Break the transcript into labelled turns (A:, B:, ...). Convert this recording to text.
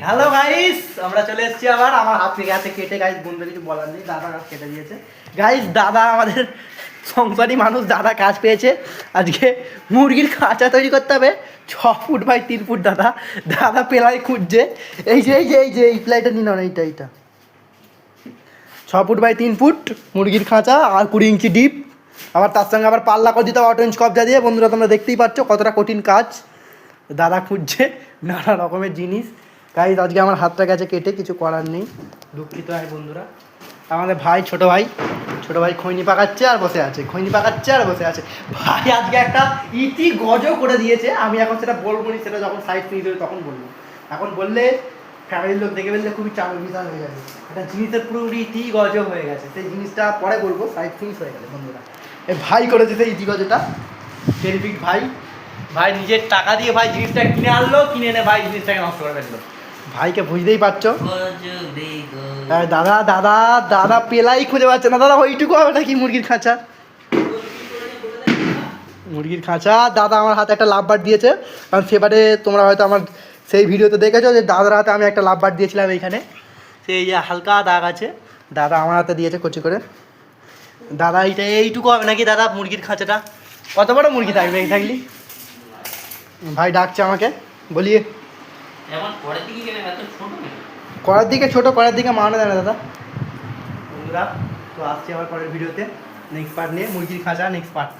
A: Hello guys, আমরা চলে এসেছি আবার। আমার হাত থেকে হাতে কেটে গাইস, বন্ধু কিছু বলার নেই, দাদা গাছ কেটে দিয়েছে গাইস। দাদা আমাদের সংসারী মানুষ, দাদা কাজ পেয়েছে আজকে। মুরগির খাঁচা তৈরি করতে হবে 6 ফুট বাই 3 ফুট। দাদা দাদা পেলাই খুঁজছে। এই প্লাইটা নিন, এইটা 6 ফুট বাই 3 ফুট মুরগির খাঁচা আর 20 ইঞ্চি ডিপ। আবার তার সঙ্গে আবার পাল্লা করে দিতে হবে 8 ইঞ্চ কবজা দিয়ে। বন্ধুরা তোমরা দেখতেই পাচ্ছ কতটা কঠিন কাজ। দাদা খুঁজছে নানা রকমের জিনিস গাইজ। আজকে আমার হাতটা গেছে কেটে, কিছু করার নেই, দুঃখিত হয় বন্ধুরা। আমাদের ভাই ছোটো ভাই খৈনি পাকাচ্ছে আর বসে আছে, ভাই আজকে একটা ইতি গজ করে দিয়েছে। আমি এখন সেটা বলবো না, সেটা যখন সাইড ফিনিশ হবে তখন বলবো। এখন বললে ফ্যামিলির লোক দেখে ফেললে খুবই চাপ বিশাল হয়ে যাবে। একটা জিনিসের পুরোপুরি ইতি গজ হয়ে গেছে, সেই জিনিসটা পরে বলবো, সাইড ফিনিশ হয়ে গেছে বন্ধুরা। এই ভাই করেছে সেই ইতি গজটা, টেরিফিক ভাই নিজের টাকা দিয়ে ভাই জিনিসটা কিনে আনলো, কিনে এনে ভাই জিনিসটাকে নষ্ট করে ফেললো। ভাইকে বুঝতেই পারছো। দাদা পেলাই খুঁজে পাচ্ছে না। দাদা ওইটুকু হবে নাকি মুরগির খাঁচা? দাদা আমার হাতে একটা লাভ বার দিয়েছে, কারণ সেবারে তোমরা হয়তো আমার সেই ভিডিওতে দেখেছো যে দাদার হাতে আমি একটা লাভ বার দিয়েছিলাম। এইখানে সেই যে হালকা দাগ আছে, দাদা আমার হাতে দিয়েছে কচি করে। দাদা এইটুকু হবে নাকি দাদা মুরগির খাঁচাটা? কত বড় মুরগি থাকবে এই থাকলি? ভাই ডাকছে আমাকে, বলিয়ে করার দিকে ছোটো, করার দিকে মানো দেয় না দাদা। বন্ধুরা তো আসছি আবার পরের ভিডিওতে, নেক্সট পার্ট নিয়ে, মুরগির খাঁচা নেক্সট পার্ট।